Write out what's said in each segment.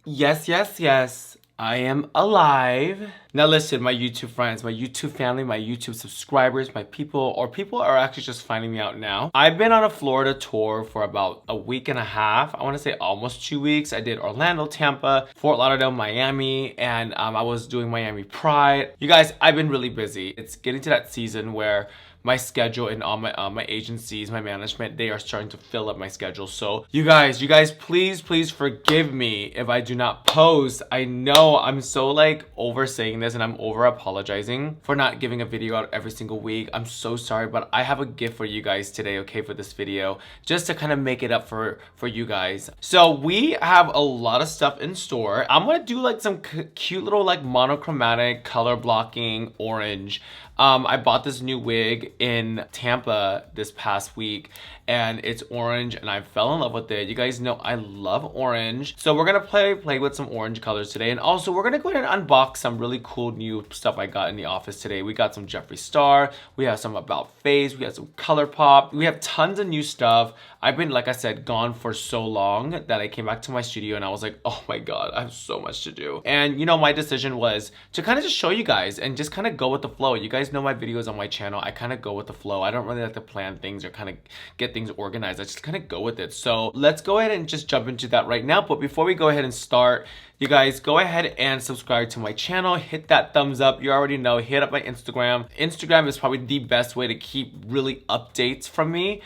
Yes, yes, yes. I am alive. Now listen, my YouTube friends, my YouTube family, my YouTube subscribers, my people, or people are actually just finding me out now. I've been on a Florida tour for about a week and a half. I want to say almost 2 weeks. I did Orlando, Tampa, Fort Lauderdale, Miami, and I was doing Miami Pride. You guys, I've been really busy. It's getting to that season where my schedule and all my agencies, my management, they are starting to fill up my schedule. So you guys, please forgive me if I do not post. I know I'm so like over saying this and I'm over apologizing for not giving a video out every single week. I'm so sorry, but I have a gift for you guys today, okay, for this video, just to kind of make it up for you guys. So we have a lot of stuff in store. I'm gonna do like some cute little like monochromatic color blocking orange. I bought this new wig in Tampa this past week and it's orange and I fell in love with it. You guys know I love orange. So we're gonna play with some orange colors today, and also we're gonna go ahead and unbox some really cool new stuff I got in the office today. We got some Jeffree Star, we have some About Face, we have some ColourPop, we have tons of new stuff. I've been, like I said, gone for so long that I came back to my studio and I was like, oh my god, I have so much to do. And you know, my decision was to kind of just show you guys and just kind of go with the flow. You guys know my videos on my channel, I kind of go with the flow. I don't really like to plan things or kind of get things organized. I just kind of go with it. So let's go ahead and just jump into that right now. But before we go ahead and start, you guys go ahead and subscribe to my channel, hit that thumbs up. You already know, hit up my Instagram. Instagram is probably the best way to keep really updates from me,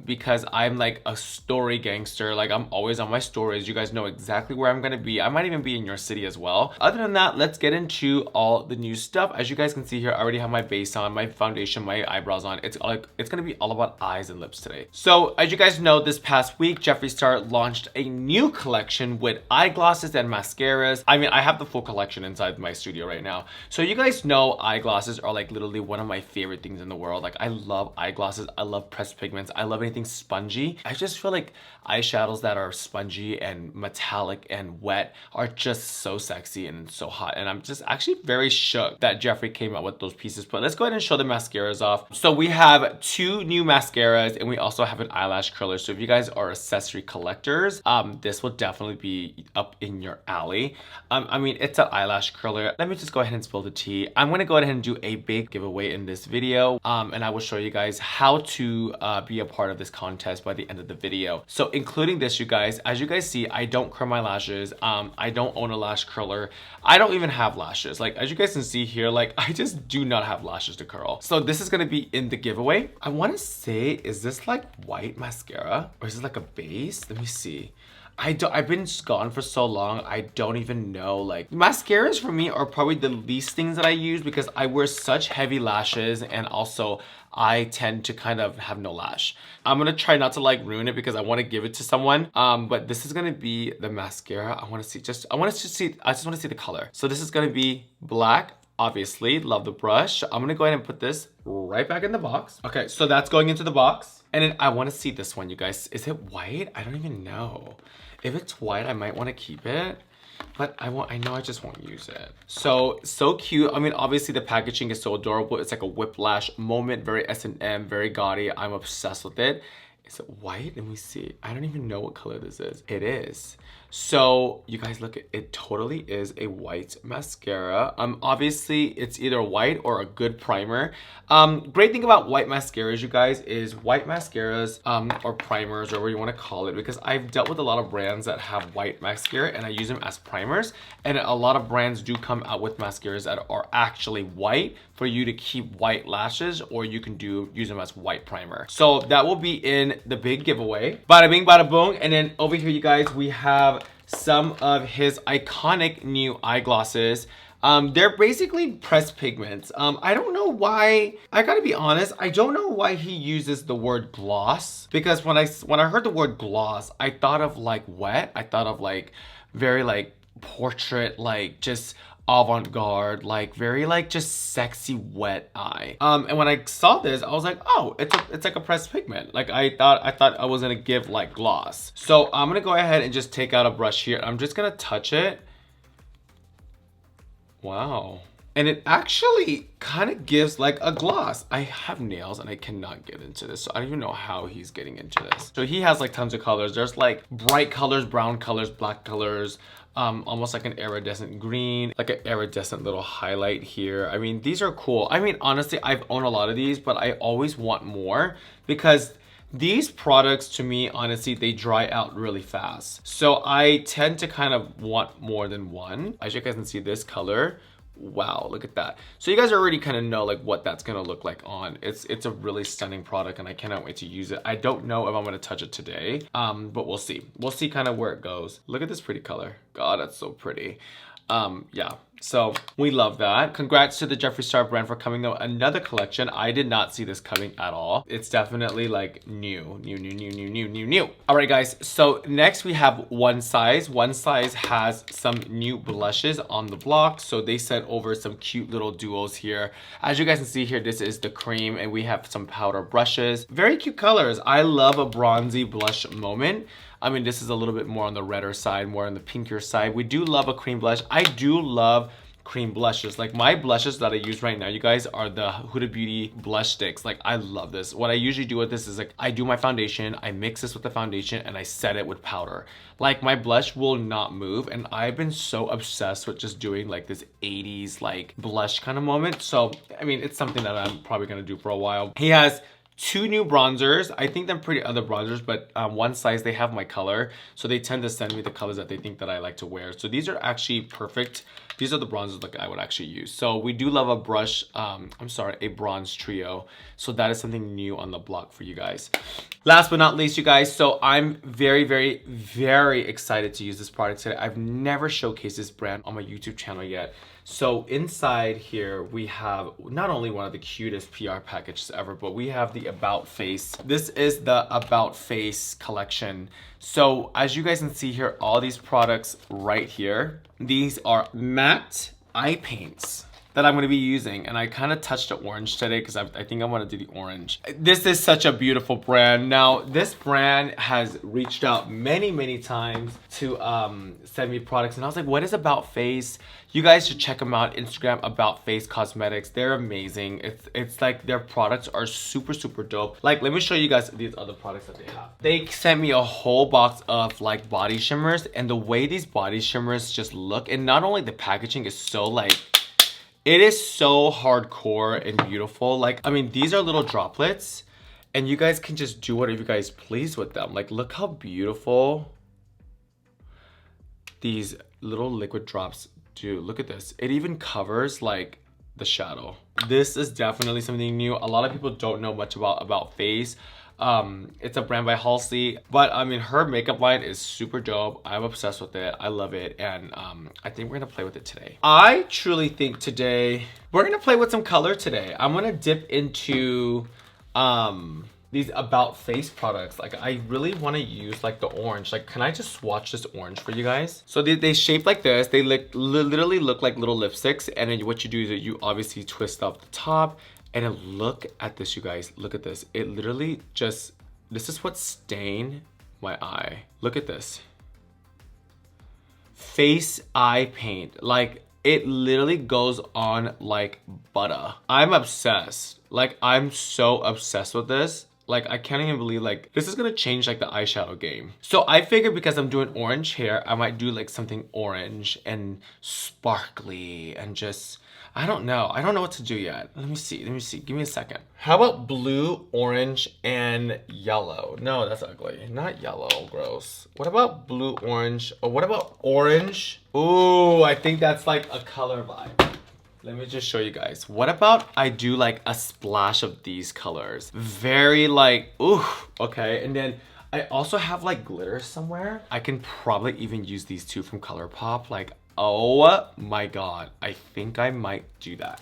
because I'm like a story gangster. Like I'm always on my stories. You guys know exactly where I'm gonna be. I might even be in your city as well. Other than that, let's get into all the new stuff. As you guys can see here, I already have my base on, my foundation, my eyebrows on. It's gonna be all about eyes and lips today. So as you guys know, this past week, Jeffree Star launched a new collection with eyeglasses and mascaras. I mean, I have the full collection inside my studio right now. So you guys know eyeglasses are like literally one of my favorite things in the world. Like I love eyeglasses, I love pressed pigments, I love anything spongy. I just feel like eyeshadows that are spongy and metallic and wet are just so sexy and so hot. And I'm just actually very shook that Jeffree came out with those pieces. But let's go ahead and show the mascaras off. So we have 2 new mascaras and we also have an eyelash curler. So if you guys are accessory collectors, this will definitely be up in your alley. I mean, it's an eyelash curler. Let me just go ahead and spill the tea. I'm gonna go ahead and do a big giveaway in this video, and I will show you guys how to be a part of this contest by the end of the video. So including this, you guys, as you guys see, I don't curl my lashes. I don't own a lash curler. I don't even have lashes. Like as you guys can see here, like I just do not have lashes to curl. So this is gonna be in the giveaway. I wanna say, is this like white mascara or is it like a base? Let me see. I've been gone for so long, I don't even know. Like mascaras for me are probably the least things that I use because I wear such heavy lashes and also I tend to kind of have no lash. I'm gonna try not to like ruin it because I want to give it to someone. But this is gonna be the mascara. I just want to see the color. So this is gonna be black. Obviously, love the brush. I'm gonna go ahead and put this right back in the box. Okay, so that's going into the box. And then I want to see this one, you guys. Is it white? I don't even know. If it's white, I might want to keep it, but I know I just won't use it. So cute. I mean, obviously the packaging is so adorable. It's like a whiplash moment, very S&M, very gaudy. I'm obsessed with it. Is it white? Let me see. I don't even know what color this is. It is. So you guys look, it totally is a white mascara. Obviously it's either white or a good primer. Great thing about white mascaras, you guys, is white mascaras or primers or whatever you want to call it, because I've dealt with a lot of brands that have white mascara and I use them as primers, and a lot of brands do come out with mascaras that are actually white for you to keep white lashes, or you can use them as white primer. So that will be in the big giveaway. Bada bing, bada boom. And then over here, you guys, we have some of his iconic new eyeglasses. They're basically pressed pigments. I don't know why, I gotta be honest, I don't know why he uses the word gloss, because when I heard the word gloss, I thought of like wet. I thought of like very like portrait, like just avant-garde, like very like just sexy wet eye. And when I saw this, I was like, oh, it's like a pressed pigment. Like I thought I was gonna give like gloss. So I'm gonna go ahead and just take out a brush here. I'm just gonna touch it. Wow. And it actually kind of gives like a gloss. I have nails and I cannot get into this, so I don't even know how he's getting into this. So he has like tons of colors. There's like bright colors, brown colors, black colors, almost like an iridescent green, like an iridescent little highlight here. I mean, these are cool. I mean, honestly, I've owned a lot of these, but I always want more because these products, to me, honestly, they dry out really fast. So I tend to kind of want more than one. As you guys can see, this color, wow, look at that. So you guys already kind of know like what that's gonna look like on. It's a really stunning product and I cannot wait to use it. I don't know if I'm gonna touch it today, but we'll see. We'll see kind of where it goes. Look at this pretty color. God, that's so pretty. Yeah, so we love that. Congrats to the Jeffree Star brand for coming out another collection. I did not see this coming at all. It's definitely like new. All right, guys, so next we have One Size. One Size has some new blushes on the block. So they sent over some cute little duos here. As you guys can see here, this is the cream and we have some powder brushes. Very cute colors. I love a bronzy blush moment. I mean, this is a little bit more on the redder side, more on the pinkier side. We do love a cream blush. I do love cream blushes. Like my blushes that I use right now, you guys, are the Huda Beauty blush sticks. Like I love this. What I usually do with this is like I do my foundation, I mix this with the foundation and I set it with powder. Like my blush will not move and I've been so obsessed with just doing like this 80s like blush kind of moment. So, I mean, it's something that I'm probably gonna do for a while. He has two new bronzers. I think they're pretty other bronzers, but One Size, they have my color. So they tend to send me the colors that they think that I like to wear. So these are actually perfect. These are the bronzers that I would actually use. So we do love a brush, a bronze trio. So that is something new on the block for you guys. Last but not least, you guys, so I'm very, very, very excited to use this product today. I've never showcased this brand on my YouTube channel yet. So inside here, we have not only one of the cutest PR packages ever, but we have the About Face. This is the About Face collection. So as you guys can see here, all these products right here, these are matte eye paints that I'm going to be using, and I kind of touched the orange today because I think I want to do the orange. This is such a beautiful brand. Now this brand has reached out many times to send me products, and I was like, what is About Face? You guys should check them out. Instagram, About Face Cosmetics. They're amazing. It's like their products are super dope. Like, let me show you guys these other products that they have. They sent me a whole box of like body shimmers, and the way these body shimmers just look, and not only the packaging is so like, it is so hardcore and beautiful. Like, I mean, these are little droplets and you guys can just do whatever you guys please with them. Like, look how beautiful these little liquid drops do. Look at this. It even covers like the shadow. This is definitely something new. A lot of people don't know much about Face. It's a brand by HALSEY, but I mean, her makeup line is super dope. I'm obsessed with it. I love it. And I think we're gonna play with it today. I truly think today we're gonna play with some color today. I'm gonna dip into these About Face products. Like, I really want to use like the orange. Like, can I just swatch this orange for you guys? So they shape like this. They literally look like little lipsticks, and then what you do is that you obviously twist up the top. And then look at this, you guys. Look at this. It literally just, this is what stained my eye. Look at this. Face eye paint. Like, it literally goes on like butter. I'm obsessed. Like, I'm so obsessed with this. Like, I can't even believe, like, this is gonna change like the eyeshadow game. So I figured because I'm doing orange hair, I might do like something orange and sparkly and just, I don't know what to do yet. Let me see, give me a second. How about blue, orange, and yellow? No, that's ugly. Not yellow, gross. What about blue, orange, or what about orange? Ooh, I think that's like a color vibe. Let me just show you guys. What about I do like a splash of these colors? Very like, ooh, okay. And then I also have like glitter somewhere. I can probably even use these two from ColourPop. Like, oh my God, I think I might do that.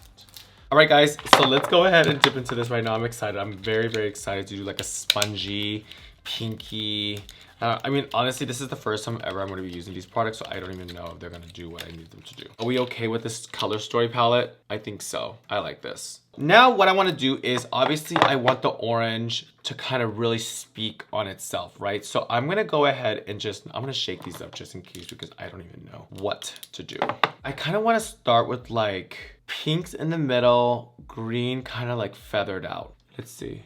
All right, guys, so let's go ahead and dip into this right now. I'm excited. I'm very excited to do like a spongy, pinky, I mean, honestly, this is the first time ever I'm going to be using these products, so I don't even know if they're going to do what I need them to do. Are we okay with this color story palette? I think so. I like this. Now, what I want to do is, obviously, I want the orange to kind of really speak on itself, right? So I'm going to go ahead and I'm going to shake these up just in case because I don't even know what to do. I kind of want to start with like pinks in the middle, green kind of like feathered out. Let's see.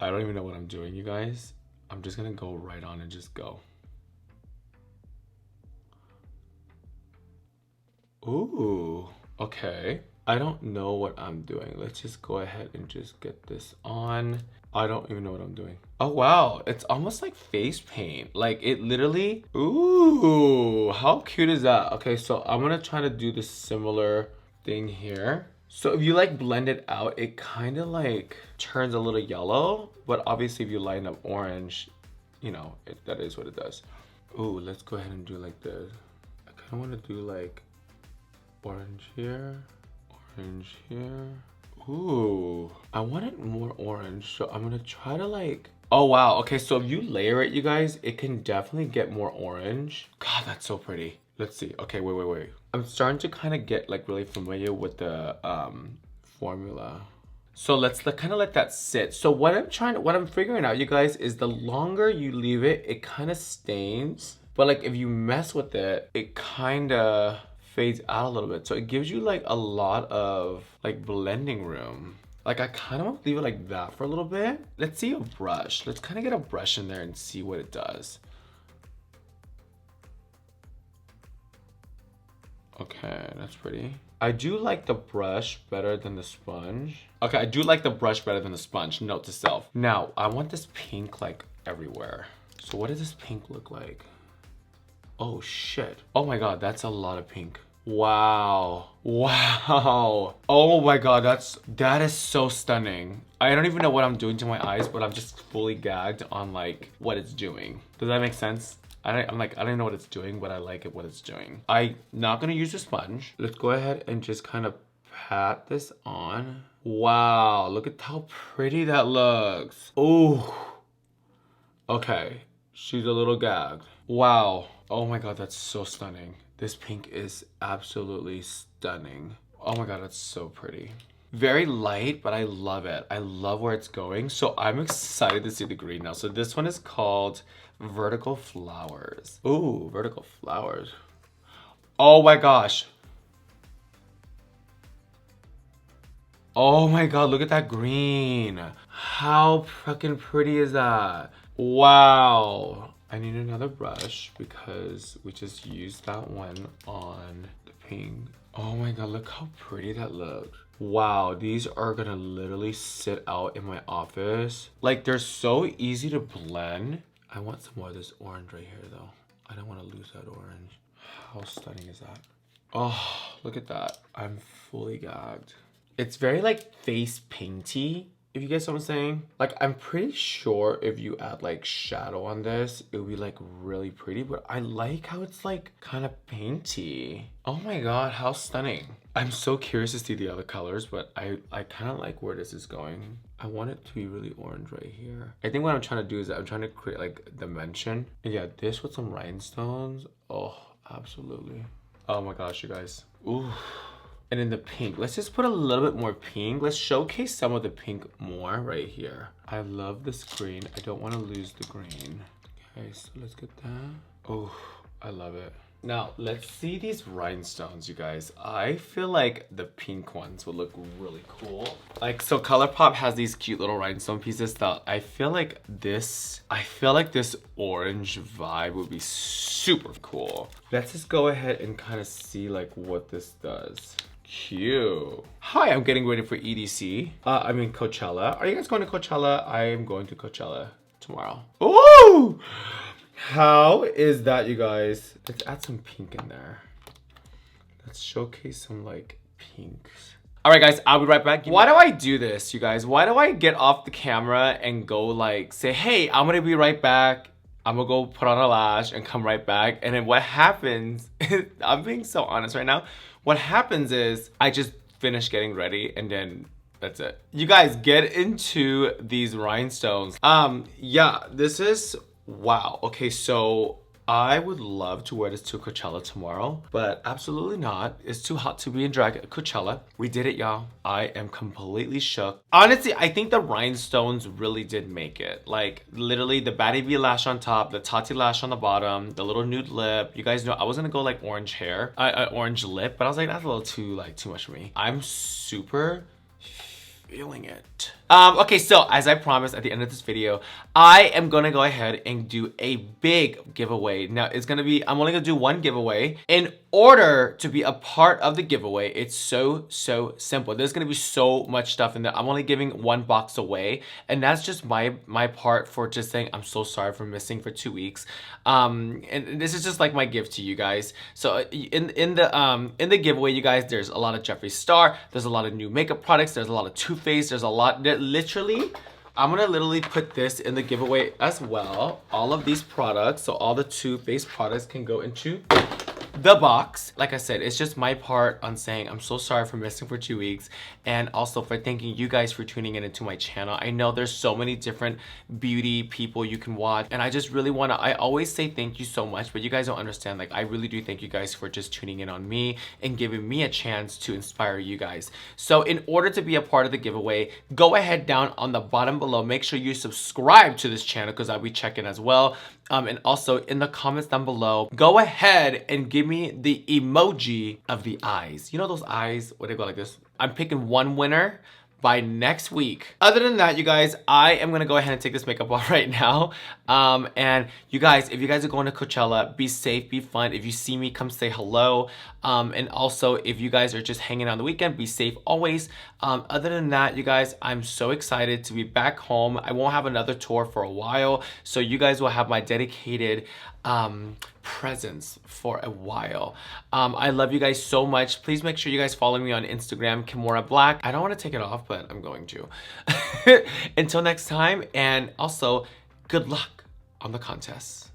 I don't even know what I'm doing, you guys. I'm just gonna go right on and just go. Ooh, okay. I don't know what I'm doing. Let's just go ahead and just get this on. I don't even know what I'm doing. Oh, wow. It's almost like face paint. Like it literally, ooh, how cute is that? Okay, so I'm gonna try to do the similar thing here. So if you like blend it out, it kind of like turns a little yellow, but obviously if you line up orange, you know, that is what it does. Ooh, let's go ahead and do like this. I kind of want to do like orange here, orange here. Ooh, I wanted more orange, so I'm gonna try to like, oh wow, okay, so if you layer it, you guys, it can definitely get more orange. God, that's so pretty. Let's see. Okay, wait. I'm starting to kind of get like really familiar with the formula. So let's kind of let that sit. So what I'm figuring out, you guys, is the longer you leave it, it kind of stains. But like if you mess with it, it kind of fades out a little bit. So it gives you like a lot of like blending room. Like I kind of want to leave it like that for a little bit. Let's see a brush. Let's kind of get a brush in there and see what it does. Okay, that's pretty. I do like the brush better than the sponge. Okay, I do like the brush better than the sponge, note to self. Now, I want this pink like everywhere. So what does this pink look like? Oh shit. Oh my God, that's a lot of pink. Wow. Wow. Oh my God, that is so stunning. I don't even know what I'm doing to my eyes, but I'm just fully gagged on like what it's doing. Does that make sense? I don't know what it's doing, but I like it what it's doing. I'm not gonna use a sponge. Let's go ahead and just kind of pat this on. Wow, look at how pretty that looks. Oh, okay, she's a little gagged. Wow, oh my God, that's so stunning. This pink is absolutely stunning. Oh my God, that's so pretty. Very light, but I love it. I love where it's going. So I'm excited to see the green now. So this one is called Vertical Flowers. Ooh, Vertical Flowers. Oh my gosh. Oh my God, look at that green. How fucking pretty is that? Wow. I need another brush because we just used that one on the pink. Oh my God, look how pretty that looks. Wow, these are gonna literally sit out in my office. Like they're so easy to blend. I want some more of this orange right here though. I don't want to lose that orange. How stunning is that? Oh, look at that. I'm fully gagged. It's very like face painty, if you guys know what I'm saying. Like I'm pretty sure if you add like shadow on this, it would be like really pretty, but I like how it's like kind of painty. Oh my God, how stunning. I'm so curious to see the other colors, but I kind of like where this is going. I want it to be really orange right here. I think what I'm trying to do is I'm trying to create like dimension. And yeah, this with some rhinestones. Oh, absolutely. Oh my gosh, you guys. Ooh. And in the pink, let's just put a little bit more pink. Let's showcase some of the pink more right here. I love this green. I don't want to lose the green. Okay, so let's get that. Oh, I love it. Now, let's see these rhinestones, you guys. I feel like the pink ones would look really cool. Like, so ColourPop has these cute little rhinestone pieces that I feel like this orange vibe would be super cool. Let's just go ahead and kind of see like what this does. Cute. Hi, I'm getting ready for EDC. Coachella. Are you guys going to Coachella? I am going to Coachella tomorrow. Ooh! How is that, you guys? Let's add some pink in there. Let's showcase some like pinks. All right, guys, I'll be right back. Why do I do this, you guys? Why do I get off the camera and go like say, hey, I'm gonna be right back. I'm gonna go put on a lash and come right back. And then what happens, I'm being so honest right now. What happens is I just finish getting ready and then That's it. You guys, get into these rhinestones. Yeah, this is, wow. Okay, so I would love to wear this to Coachella tomorrow, but absolutely not. It's too hot to be in drag at Coachella. We did it, y'all. I am completely shook. Honestly, I think the rhinestones really did make it. Like, literally, the Batty V lash on top, the Tati lash on the bottom, the little nude lip. You guys know I was gonna go like orange hair, orange lip, but I was like, that's a little too much for me. I'm super feeling it. Okay, so as I promised at the end of this video, I am gonna go ahead and do a big giveaway. Now it's gonna be, I'm only gonna do one giveaway. In order to be a part of the giveaway, it's so simple. There's gonna be so much stuff in there. I'm only giving one box away, and that's just my part for just saying I'm so sorry for missing for 2 weeks. And this is just like my gift to you guys. So in the giveaway, you guys, there's a lot of Jeffree Star, there's a lot of new makeup products, there's a lot of Too Faced, there's a lot that literally, I'm gonna literally put this in the giveaway as well. All of these products, so all the Too Faced products can go into the box. Like I said, it's just my part on saying I'm so sorry for missing for 2 weeks, and also for thanking you guys for tuning in into my channel. I know there's so many different beauty people you can watch, and I just really want to, I always say thank you so much, but you guys don't understand. Like, I really do thank you guys for just tuning in on me and giving me a chance to inspire you guys. So in order to be a part of the giveaway, go ahead down on the bottom below, make sure you subscribe to this channel because I'll be checking as well. And also in the comments down below, go ahead and give me the emoji of the eyes. You know those eyes where they go like this? I'm picking one winner by next week. Other than that, you guys, I am gonna go ahead and take this makeup off right now. And you guys, if you guys are going to Coachella, be safe, be fun. If you see me, come say hello. And also, if you guys are just hanging out on the weekend, be safe always. Other than that, you guys, I'm so excited to be back home. I won't have another tour for a while, so you guys will have my dedicated presence for a while. I love you guys so much. Please make sure you guys follow me on Instagram, Kimora Blac. I don't want to take it off, but I'm going to. Until next time, and also good luck on the contest.